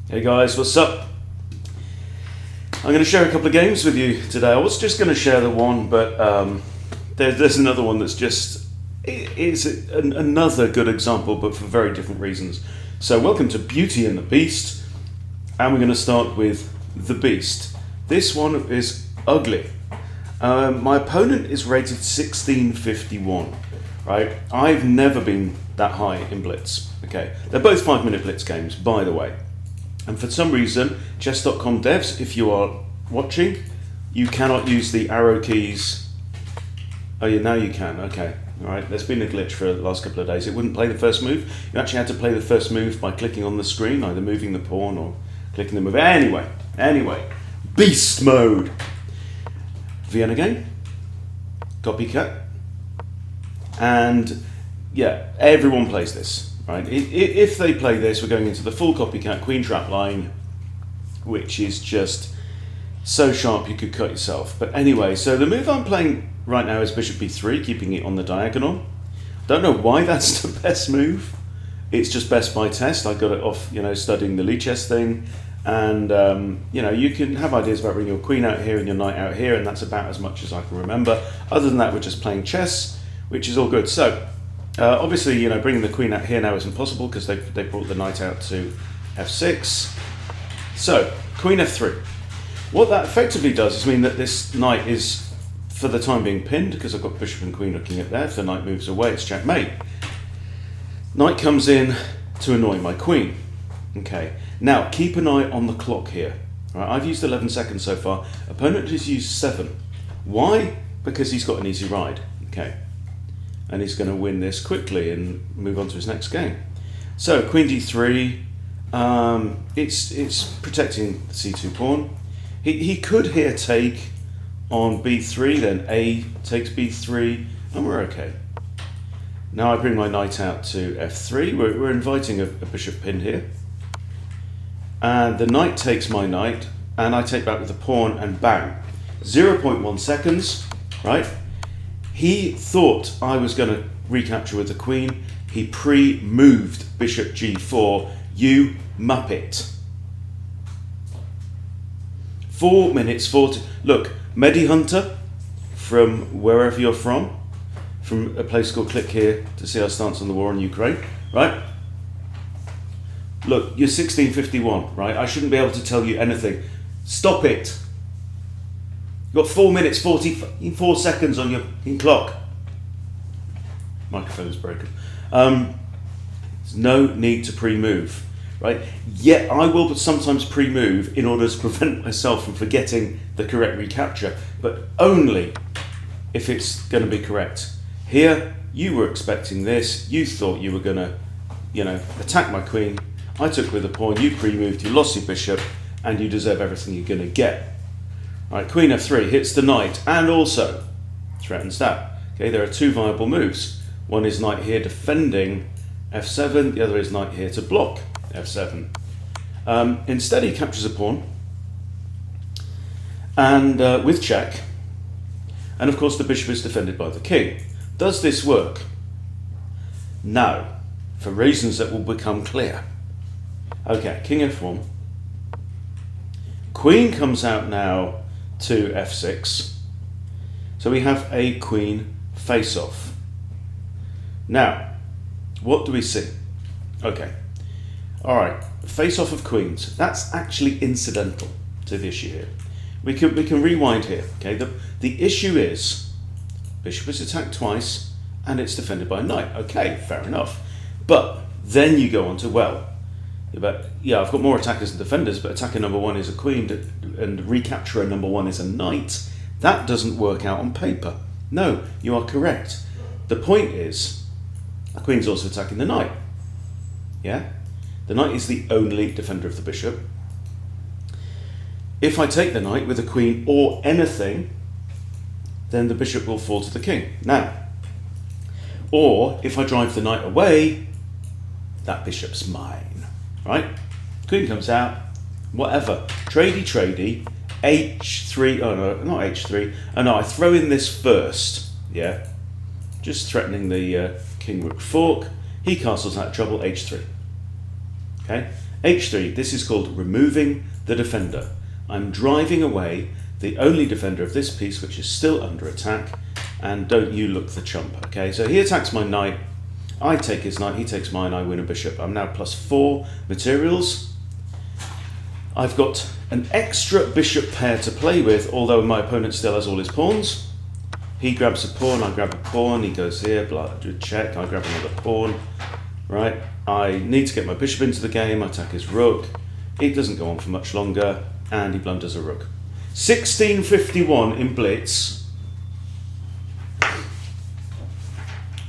Hey guys, what's up? I'm going to share a couple of games with you today. I was just going to share the one, but there's another one that's just another good example, but for very different reasons. So welcome to Beauty and the Beast, and we're going to start with the Beast. This one is ugly. My opponent is rated 1651, right? I've never been that high in Blitz. Okay, they're both 5-minute Blitz games, by the way. And for some reason, chess.com devs, if you are watching, you cannot use the arrow keys. Oh yeah, now you can, okay. All right, there's been a glitch for the last couple of days. It wouldn't play the first move. You actually had to play the first move by clicking on the screen, either moving the pawn or clicking the move. Anyway, beast mode. Vienna game, copycat. And yeah, everyone plays this. Right. If they play this, we're going into the full copycat queen trap line, which is just so sharp you could cut yourself. But anyway, so the move I'm playing right now is bishop b3, keeping it on the diagonal. Don't know why that's the best move. It's just best by test. I got it off, studying the Lichess thing. And, you can have ideas about bringing your queen out here and your knight out here, and that's about as much as I can remember. Other than that, we're just playing chess, which is all good. So, obviously, bringing the queen out here now isn't possible because they brought the knight out to f6. So, queen f3. What that effectively does is mean that this knight is, for the time being, pinned because I've got bishop and queen looking at there. If the knight moves away, it's checkmate. Knight comes in to annoy my queen. Okay. Now, keep an eye on the clock here. All right, I've used 11 seconds so far. Opponent has used 7. Why? Because he's got an easy ride. Okay. And he's going to win this quickly and move on to his next game. So queen d3, it's protecting the c2 pawn. He could here take on b3, then a takes b3, and we're okay. Now I bring my knight out to f3. We're inviting a bishop pin here. And the knight takes my knight, and I take back with the pawn, and bang. 0.1 seconds, right? He thought I was going to recapture with the queen. He pre-moved bishop g4. You muppet. 4 minutes 40. Look, Medi Hunter, from wherever you're from a place called Click Here to see our stance on the war in Ukraine, right? Look, you're 1651, right? I shouldn't be able to tell you anything. Stop it. You've got 4 minutes 44 seconds on your clock. Microphone's broken. There's no need to pre-move, right? Yet I will sometimes pre-move in order to prevent myself from forgetting the correct recapture, but only if it's going to be correct. Here, you were expecting this. You thought you were going to, attack my queen. I took with the pawn. You pre-moved. You lost your bishop, and you deserve everything you're going to get. All right, queen f3 hits the knight and also threatens that. Okay, there are 2 viable moves. One is knight here defending f7. The other is knight here to block f7. Instead, he captures a pawn and with check. And of course, the bishop is defended by the king. Does this work? No, for reasons that will become clear. Okay, king f1. Queen comes out now to f6. So we have a queen face-off. Now, what do we see? Okay, all right, face-off of queens. That's actually incidental to the issue here. We can rewind here. Okay, the issue is bishop is attacked twice and it's defended by a knight. Okay, fair enough. But then you go on to, I've got more attackers than defenders, but attacker number 1 is a queen and recapturer number 1 is a knight. That doesn't work out on paper. No, you are correct. The point is, the queen's also attacking the knight. Yeah? The knight is the only defender of the bishop. If I take the knight with a queen or anything, then the bishop will fall to the king. Now, or if I drive the knight away, that bishop's mine, right? Queen comes out, whatever. Tradey, h3, oh no, not h3. Oh no, I throw in this first, yeah? Just threatening the king rook fork. He castles out trouble, h3. Okay? h3, this is called removing the defender. I'm driving away the only defender of this piece which is still under attack, and don't you look the chump. Okay, so he attacks my knight, I take his knight, he takes mine, I win a bishop. I'm now +4 materials. I've got an extra bishop pair to play with, although my opponent still has all his pawns. He grabs a pawn, I grab a pawn, he goes here, blah, do a check, I grab another pawn. Right, I need to get my bishop into the game, I attack his rook. It doesn't go on for much longer, and he blunders a rook. 1651 in blitz.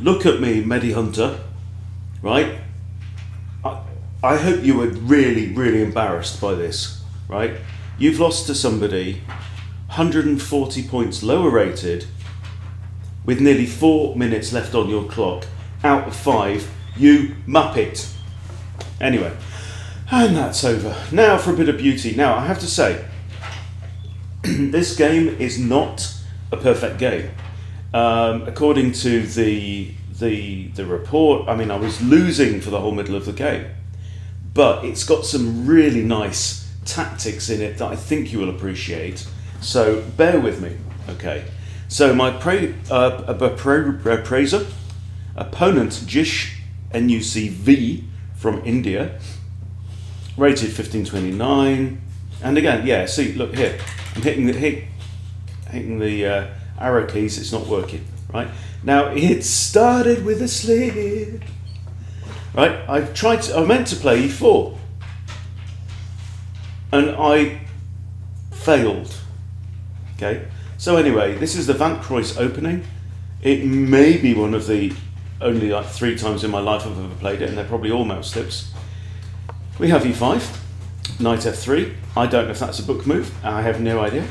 Look at me, Medi Hunter, right? I hope you were really, really embarrassed by this, right? You've lost to somebody 140 points lower rated with nearly 4 minutes left on your clock out of 5, you muppet. Anyway, and that's over. Now for a bit of beauty. Now, I have to say, this game is not a perfect game. According to the report, I mean, I was losing for the whole middle of the game, but it's got some really nice tactics in it that I think you will appreciate. So bear with me, okay? So my appraiser, opponent Jish NUCV from India, rated 1529, and again, yeah. See, look here, I'm hitting the arrow keys. It's not working. Right now, it started with a slip. Right, I meant to play e4, and I failed. Okay, so anyway, this is the Van Croys opening. It may be one of the only 3 times in my life I've ever played it, and they're probably all mouse slips. We have e5, knight f3. I don't know if that's a book move. I have no idea.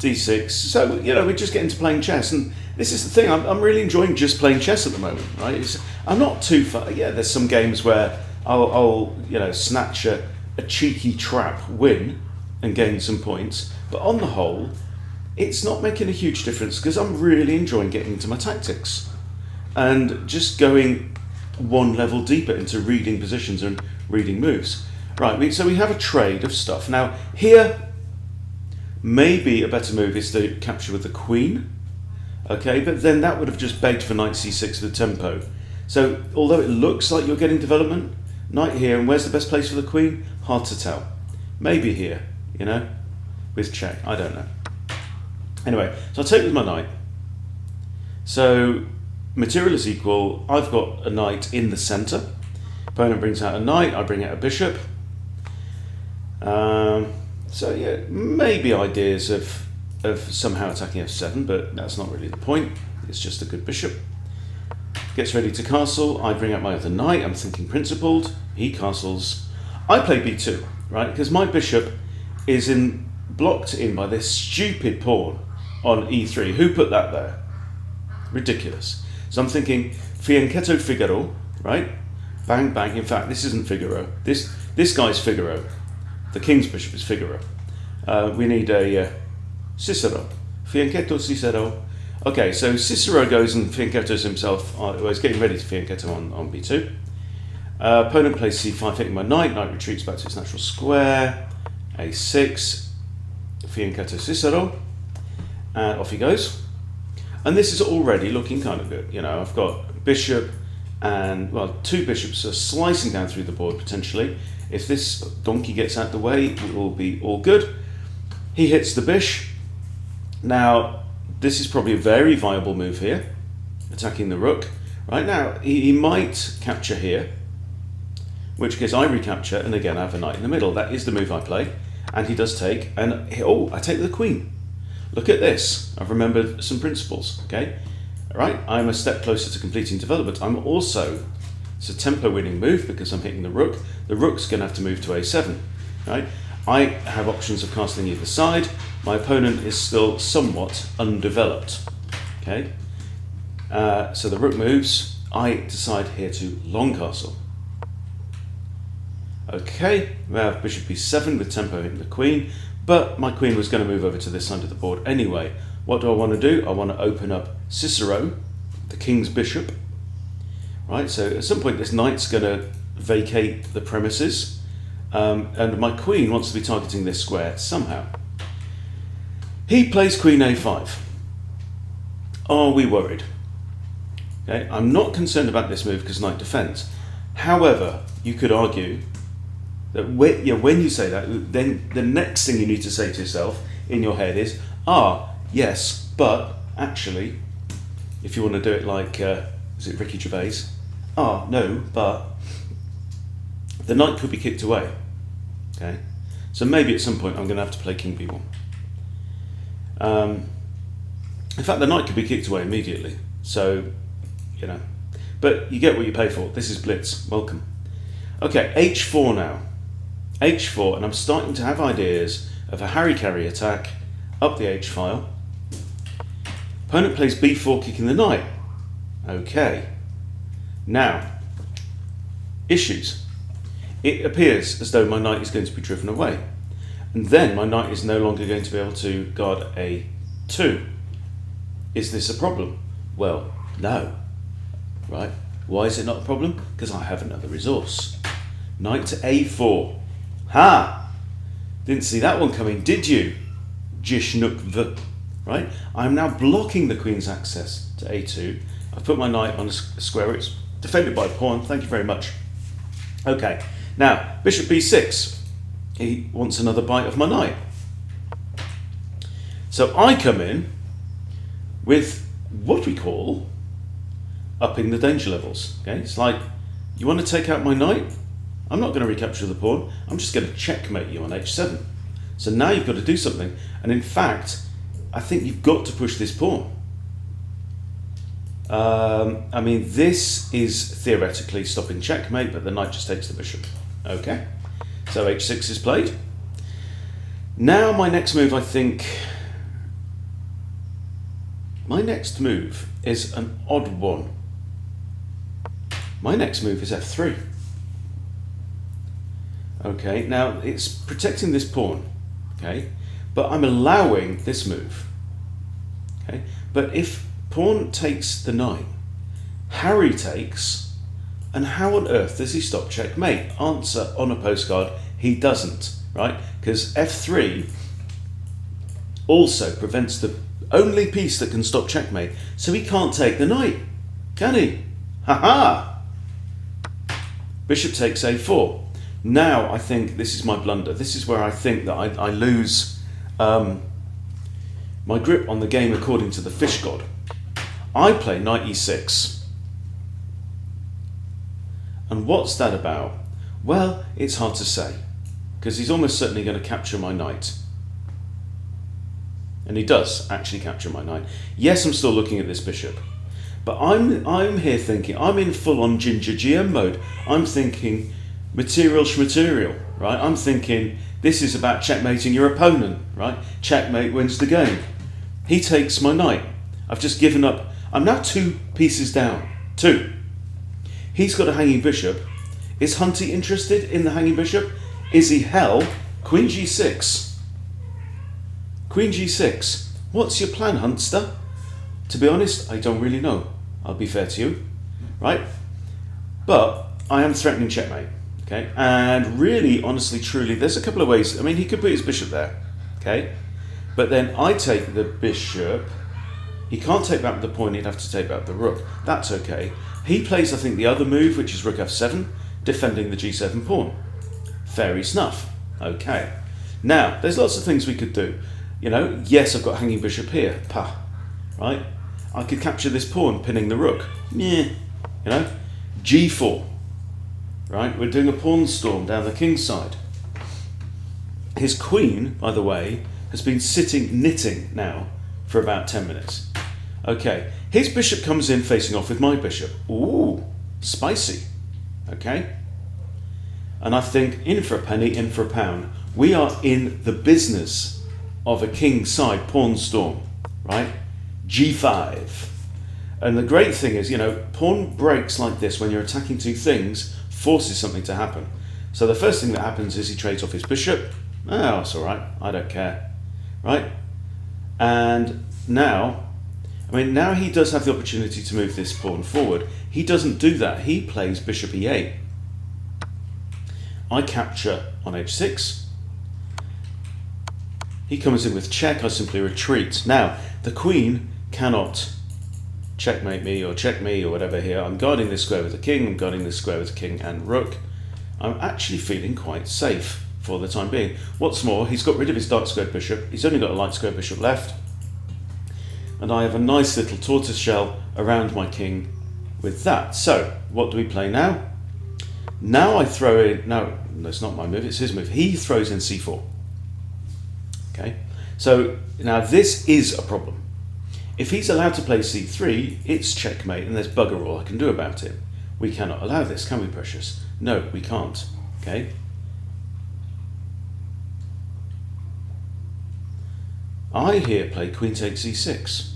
d6. So, you know, we're just getting to playing chess, and this is the thing. I'm really enjoying just playing chess at the moment, right? I'm not too far. Yeah, there's some games where I'll you know, snatch a cheeky trap win and gain some points, but on the whole, it's not making a huge difference because I'm really enjoying getting into my tactics and just going one level deeper into reading positions and reading moves. Right, so we have a trade of stuff. Now, here, maybe a better move is to capture with the queen, okay, but then that would have just begged for knight c6 with tempo. So, although it looks like you're getting development, knight here, and where's the best place for the queen? Hard to tell. Maybe here, you know, with check, I don't know. Anyway, so I'll take with my knight. So, material is equal, I've got a knight in the centre. Opponent brings out a knight, I bring out a bishop. So yeah, maybe ideas of somehow attacking f7, but that's not really the point. It's just a good bishop. Gets ready to castle, I bring out my other knight, I'm thinking principled. He castles. I play b2, right? Because my bishop is blocked in by this stupid pawn on e3. Who put that there? Ridiculous. So I'm thinking fianchetto Figaro, right? Bang, bang. In fact, this isn't Figaro. This guy's Figaro. The king's bishop is Figaro. We need a Cicero. Fianchetto Cicero. Okay, so Cicero goes and fianchettos himself. He's getting ready to fianchetto on b2. Opponent plays c5, hitting my knight. Knight retreats back to its natural square. a6. Fianchetto Cicero. And off he goes. And this is already looking kind of good. You know, I've got bishop and, well, 2 bishops are slicing down through the board potentially. If this donkey gets out the way, it will be all good. He hits the bish. Now, this is probably a very viable move here, attacking the rook. Right now, he might capture here, in which case I recapture, and again I have a knight in the middle. That is the move I play, and he does take, and I take the queen. Look at this. I've remembered some principles, okay? All right, I'm a step closer to completing development. I'm also, it's a tempo winning move because I'm hitting the rook. The rook's going to have to move to a7, right? I have options of castling either side. My opponent is still somewhat undeveloped, okay? So the rook moves. I decide here to long castle. Okay, we have bishop b7 with tempo hitting the queen. But my queen was going to move over to this side of the board anyway. What do I want to do? I want to open up Cicero, the king's bishop. Right, so at some point this knight's going to vacate the premises, and my queen wants to be targeting this square somehow. He plays queen a5. Are we worried? Okay, I'm not concerned about this move because knight defends. However, you could argue that when you say that, then the next thing you need to say to yourself in your head is, yes, but actually, if you want to do it like, is it Ricky Gervais? No, but the knight could be kicked away. Okay, so maybe at some point I'm going to have to play king b1. In fact, the knight could be kicked away immediately. So, but you get what you pay for. This is blitz. Welcome. Okay, h4 now. h4, and I'm starting to have ideas of a harry-carry attack up the h-file. Opponent plays b4, kicking the knight. Okay. Now, issues. It appears as though my knight is going to be driven away. And then my knight is no longer going to be able to guard a2. Is this a problem? Well, no. Right? Why is it not a problem? Because I have another resource. Knight to a4. Ha! Didn't see that one coming, did you? Jishnuk. Right? I'm now blocking the queen's access to a2. I've put my knight on a square. It's defended by a pawn. Thank you very much. Okay. Now, bishop b6. He wants another bite of my knight. So I come in with what we call upping the danger levels. Okay, it's like, you want to take out my knight? I'm not going to recapture the pawn. I'm just going to checkmate you on h7. So now you've got to do something. And in fact, I think you've got to push this pawn. I mean, this is theoretically stopping checkmate, but the knight just takes the bishop. Okay, so h6 is played. Now my next move, I think, my next move is an odd one. My next move is f3. Okay, now it's protecting this pawn, okay, but I'm allowing this move. Okay, but if pawn takes the knight, Harry takes, and how on earth does he stop checkmate? Answer on a postcard, he doesn't, right? Because f3 also prevents the only piece that can stop checkmate, so he can't take the knight, can he? Ha-ha! Bishop takes a4. Now I think this is my blunder. This is where I think that I lose my grip on the game according to the fish god. I play knight e6. And what's that about? Well, it's hard to say, because he's almost certainly going to capture my knight. And he does actually capture my knight. Yes, I'm still looking at this bishop, but I'm here thinking, I'm in full-on Ginger GM mode. I'm thinking material schmaterial, right? I'm thinking this is about checkmating your opponent, right? Checkmate wins the game. He takes my knight. I've just given up. I'm now 2 pieces down. 2. He's got a hanging bishop. Is Hunty interested in the hanging bishop? Is he hell? Queen g6. Queen g6. What's your plan, Huntster? To be honest, I don't really know. I'll be fair to you, right? But I am threatening checkmate, okay? And really, honestly, truly, there's a couple of ways. I mean, he could put his bishop there, okay? But then I take the bishop. He can't take back the pawn, he'd have to take back the rook. That's okay. He plays, I think, the other move, which is rook f7, defending the g7 pawn. Fairy snuff. Okay. Now, there's lots of things we could do. You know, yes, I've got hanging bishop here. Pah. Right? I could capture this pawn, pinning the rook. Yeah. You know? g4. Right? We're doing a pawn storm down the king's side. His queen, by the way, has been sitting knitting now for about 10 minutes. Okay, his bishop comes in facing off with my bishop. Ooh, spicy. Okay? And I think, in for a penny, in for a pound. We are in the business of a king's side pawn storm, right? g5. And the great thing is, you know, pawn breaks like this when you're attacking 2 things forces something to happen. So the first thing that happens is he trades off his bishop. Oh, it's all right. I don't care, right? And now, I mean, now he does have the opportunity to move this pawn forward. He doesn't do that. He plays bishop e8. I capture on h6. He comes in with check, I simply retreat. Now, the queen cannot checkmate me or check me or whatever here. I'm guarding this square with the king, I'm guarding this square with the king and rook. I'm actually feeling quite safe for the time being. What's more, he's got rid of his dark squared bishop, he's only got a light squared bishop left, and I have a nice little tortoise shell around my king with that. So, what do we play now? Now I throw in, no, it's not my move, it's his move. He throws in c4. Okay, so now this is a problem. If he's allowed to play c3, it's checkmate and there's bugger all I can do about it. We cannot allow this, can we, precious? No, we can't. Okay. I here play queen takes e6.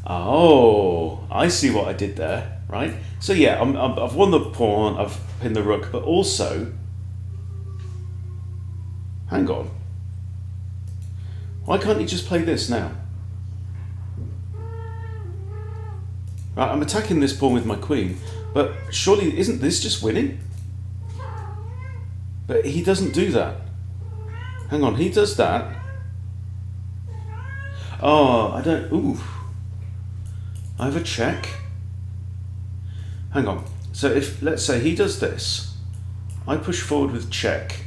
Oh, I see what I did there, right? So yeah, I've won the pawn, I've pinned the rook, but also, hang on. Why can't he just play this now? Right, I'm attacking this pawn with my queen, but surely isn't this just winning? But he doesn't do that. Hang on, he does that. Oh, I don't, ooh. I have a check. Hang on, so if, let's say he does this, I push forward with check.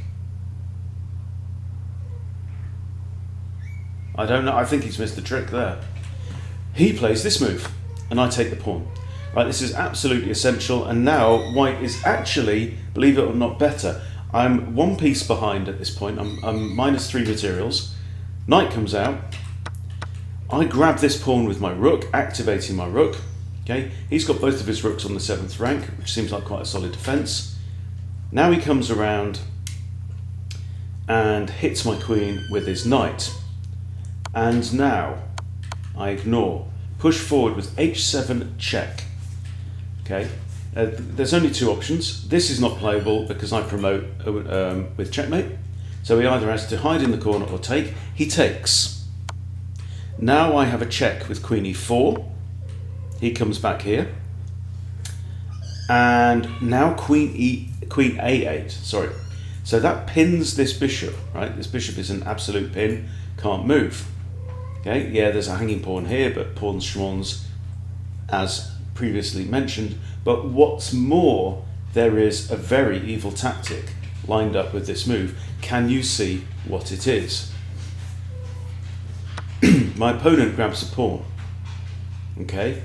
I don't know, I think he's missed the trick there. He plays this move, and I take the pawn. Right, this is absolutely essential, and now white is actually, believe it or not, better. I'm one piece behind at this point, I'm -3 materials. Knight comes out. I grab this pawn with my rook, activating my rook. Okay, he's got both of his rooks on the 7th rank, which seems like quite a solid defense. Now he comes around and hits my queen with his knight. And now I ignore. Push forward with h7 check. Okay, there's only two options. This is not playable because I promote with checkmate. So he either has to hide in the corner or take. He takes. Now I have a check with queen e4. He comes back here. And now queen a8, sorry. So that pins this bishop, right? This bishop is an absolute pin, can't move. Okay, yeah, there's a hanging pawn here, but pawns schmawns, as previously mentioned. But what's more, there is a very evil tactic lined up with this move. Can you see what it is? My opponent grabs a pawn, okay?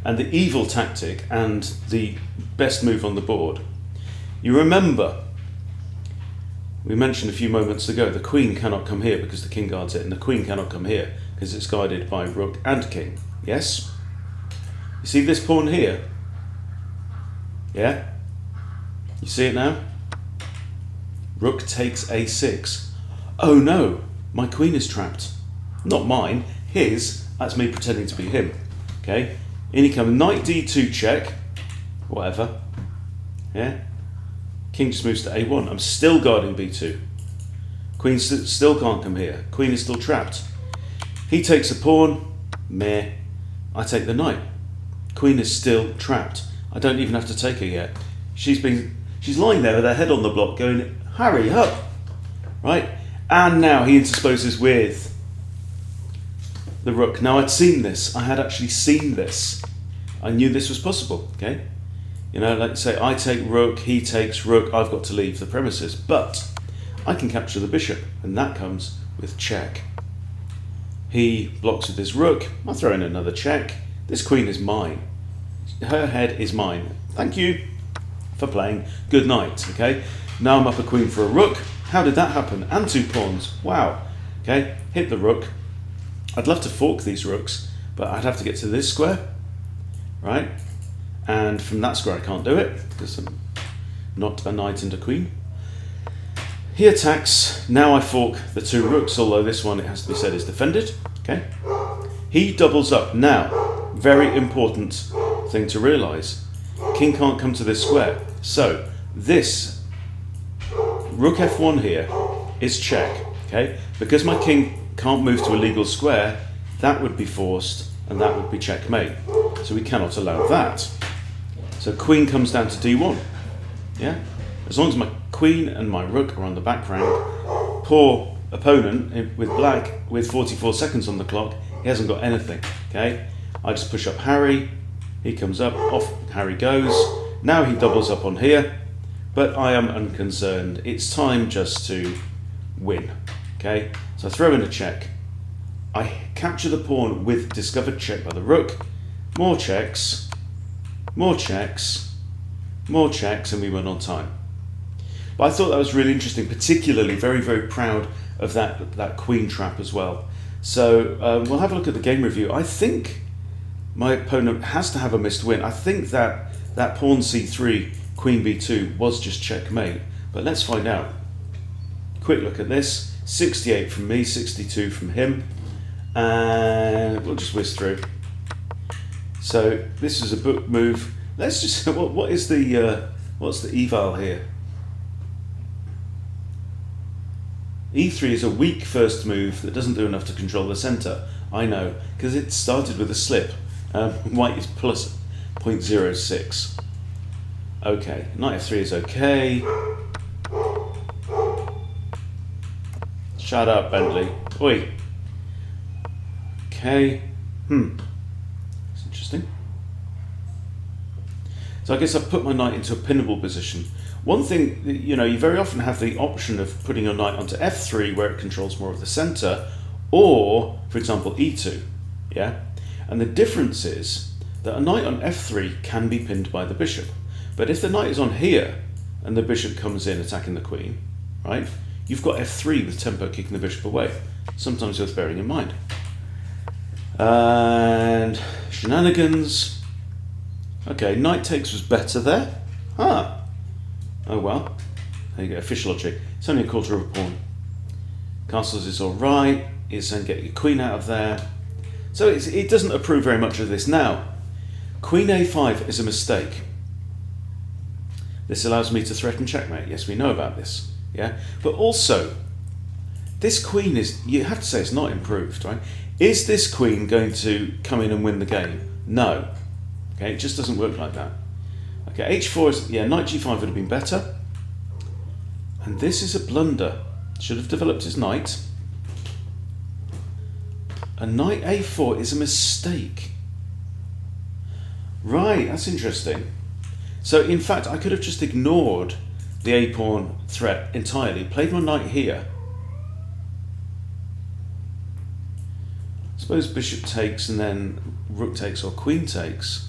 And the evil tactic and the best move on the board. You remember, we mentioned a few moments ago, the queen cannot come here because the king guards it, and the queen cannot come here because it's guarded by rook and king. Yes? You see this pawn here? Yeah? You see it now? Rook takes a6. Oh no, my queen is trapped. Not mine, his. That's me pretending to be him. Okay? In he comes, knight d2 check. Whatever. Yeah? King just moves to a1. I'm still guarding b2. Queen still can't come here. Queen is still trapped. He takes a pawn. Meh. I take the knight. Queen is still trapped. I don't even have to take her yet. She's lying there with her head on the block going, hurry up. Right? And now he interposes with the rook. Now I'd seen this. I had actually seen this. I knew this was possible. Okay? You know, like say I take rook, he takes rook, I've got to leave the premises. But I can capture the bishop, and that comes with check. He blocks with his rook. I throw in another check. This queen is mine. Her head is mine. Thank you for playing. Good night. Okay. Now I'm up a queen for a rook. How did that happen? And two pawns. Wow. Okay. Hit the rook. I'd love to fork these rooks, but I'd have to get to this square, right? And from that square I can't do it because I'm not a knight and a queen. He attacks. Now I fork the two rooks, although this one, it has to be said, is defended. Okay. He doubles up. Now, very important thing to realise. King can't come to this square. So this rook f1 here is check. Okay. Because my king can't move to a legal square, that would be forced and that would be checkmate. So we cannot allow that. So queen comes down to d1. Yeah? As long as my queen and my rook are on the back rank, poor opponent with black with 44 seconds on the clock, he hasn't got anything. Okay? I just push up Harry, he comes up, off Harry goes. Now he doubles up on here, but I am unconcerned. It's time just to win. Okay? So I throw in a check. I capture the pawn with discovered check by the rook. More checks, more checks, more checks, and we went on time. But I thought that was really interesting, particularly very, very proud of that queen trap as well. So we'll have a look at the game review. I think my opponent has to have a missed win. I think that pawn c3, queen b2 was just checkmate, but let's find out. Quick look at this, 68 from me, 62 from him, and we'll just whiz through. So this is a book move. Let's just, what is the, what's the eval here? E3 is a weak first move that doesn't do enough to control the centre. I know, because it started with a slip. White is plus 0.06. Okay, knight f3 is okay. Shut up, Bentley. Oi. Okay. That's interesting. So I guess I've put my knight into a pinnable position. One thing, you know, you very often have the option of putting your knight onto f3 where it controls more of the centre, or, for example, e2, yeah? And the difference is that a knight on f3 can be pinned by the bishop. But if the knight is on here and the bishop comes in attacking the queen, right, you've got f3 with tempo kicking the bishop away. Sometimes worth bearing in mind. And shenanigans. Okay, knight takes was better there. Ah. Oh well, there you go, fish logic. It's only a quarter of a pawn. Castles is alright, it's then get your queen out of there. So it doesn't approve very much of this. Now, queen a5 is a mistake. This allows me to threaten checkmate. Yes, we know about this, yeah? But also, this queen is, you have to say it's not improved, right? Is this queen going to come in and win the game? No. Okay, it just doesn't work like that. Okay, h4 is, yeah, knight g5 would have been better. And this is a blunder. Should have developed his knight. And knight a4 is a mistake. Right, that's interesting. So in fact, I could have just ignored the a-pawn threat entirely, played my knight here. Suppose bishop takes and then rook takes or queen takes.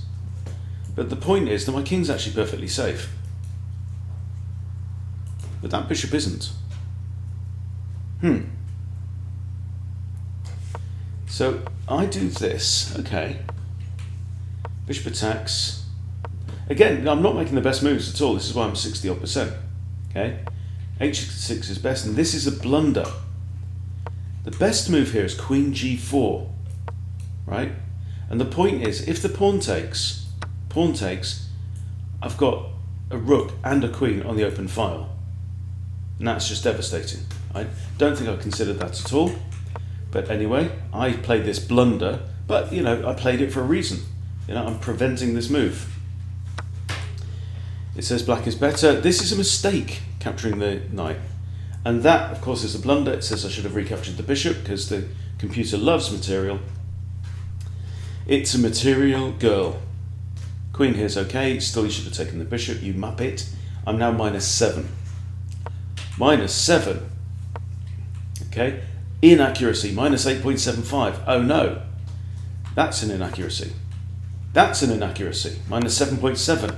But the point is that my king's actually perfectly safe. But that bishop isn't. So I do this, okay. Bishop attacks. Again, I'm not making the best moves at all. This is why I'm 60 odd %. Okay. h6 is best, and this is a blunder. The best move here is queen g4, right? And the point is, if the pawn takes, I've got a rook and a queen on the open file. And that's just devastating. I don't think I considered that at all. But anyway, I played this blunder, but you know, I played it for a reason. You know, I'm preventing this move. It says black is better. This is a mistake, capturing the knight. And that, of course, is a blunder. It says I should have recaptured the bishop because the computer loves material. It's a material girl. Queen here's okay. Still, you should have taken the bishop, you muppet. I'm now -7. -7. Okay. Inaccuracy, -8.75. Oh no. That's an inaccuracy. That's an inaccuracy. -7.7.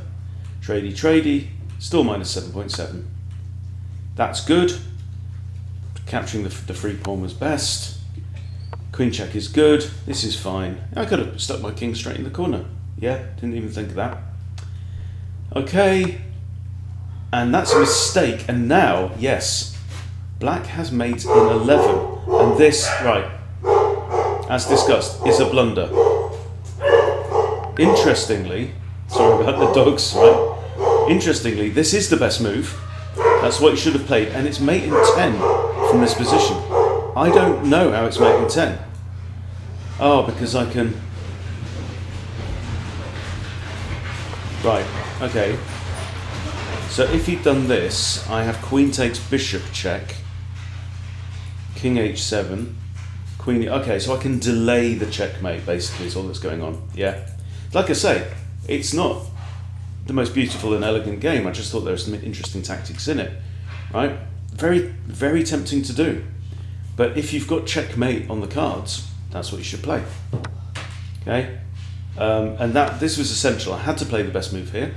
Tradey, tradey. Still -7.7. That's good. Capturing the free pawn was best. Queen check is good. This is fine. I could have stuck my king straight in the corner. Yeah, didn't even think of that. Okay. And that's a mistake. And now, yes, black has mate in 11. And this, right, as discussed, is a blunder. Interestingly, sorry about the dogs, right? Interestingly, this is the best move. That's what you should have played. And it's mate in 10 from this position. I don't know how it's mate in 10. Oh, because I can... Right, okay. So if he'd done this, I have queen takes bishop check, king h7, queen. Okay, so I can delay the checkmate. Basically, is all that's going on. Yeah, like I say, it's not the most beautiful and elegant game. I just thought there were some interesting tactics in it. Right, very, very tempting to do. But if you've got checkmate on the cards, that's what you should play. Okay, and this was essential. I had to play the best move here,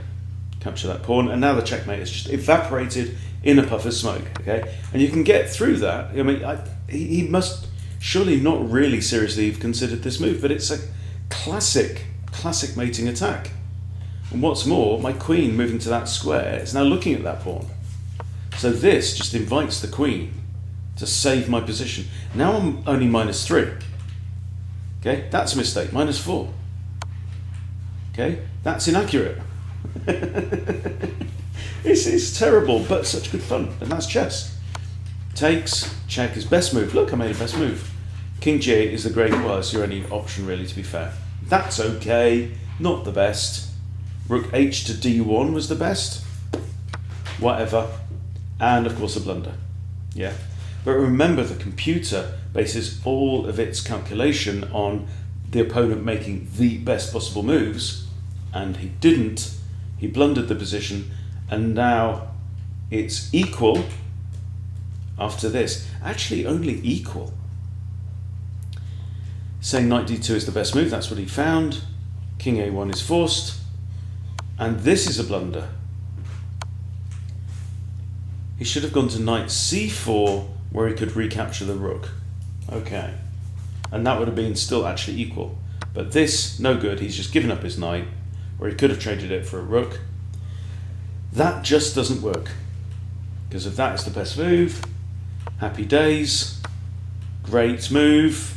capture that pawn, and now the checkmate is just evaporated in a puff of smoke. Okay, and you can get through that. I mean, he must surely not really seriously have considered this move, but it's a classic mating attack. And what's more, my queen moving to that square is now looking at that pawn. So this just invites the queen to save my position. Now I'm only -3. Okay, that's a mistake. -4. Okay, that's inaccurate. It's terrible, but such good fun, and that's chess. Takes, check is best move. Look, I made a best move. King G8 is the great, well, it's your only option really, to be fair. That's okay, not the best. Rook H to D1 was the best. Whatever. And of course a blunder. Yeah. But remember, the computer bases all of its calculation on the opponent making the best possible moves, and he didn't. He blundered the position, and now it's equal after this. Actually, only equal. Saying knight d2 is the best move, that's what he found. King a1 is forced, and this is a blunder. He should have gone to knight c4, where he could recapture the rook. Okay, and that would have been still actually equal. But this, no good. He's just given up his knight, where he could have traded it for a rook. That just doesn't work, because if that is the best move, happy days, great move,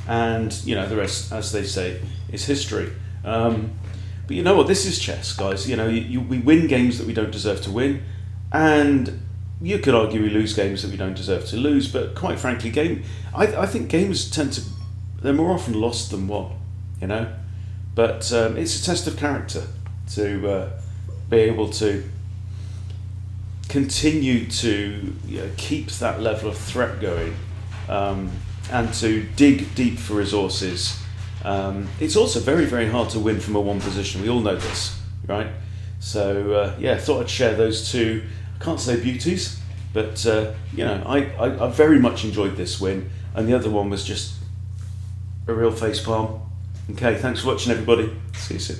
and you know the rest, as they say, is history. But you know what? This is chess, guys. You know, we win games that we don't deserve to win, and you could argue we lose games that we don't deserve to lose. But quite frankly, I think games they're more often lost than won. You know, but it's a test of character to be able to continue to keep that level of threat going, and to dig deep for resources. It's also very, very hard to win from a one position. We all know this, right? So yeah, thought I'd share those two. I can't say beauties, but you know, I very much enjoyed this win, and the other one was just a real facepalm. Okay, thanks for watching, everybody. See you soon.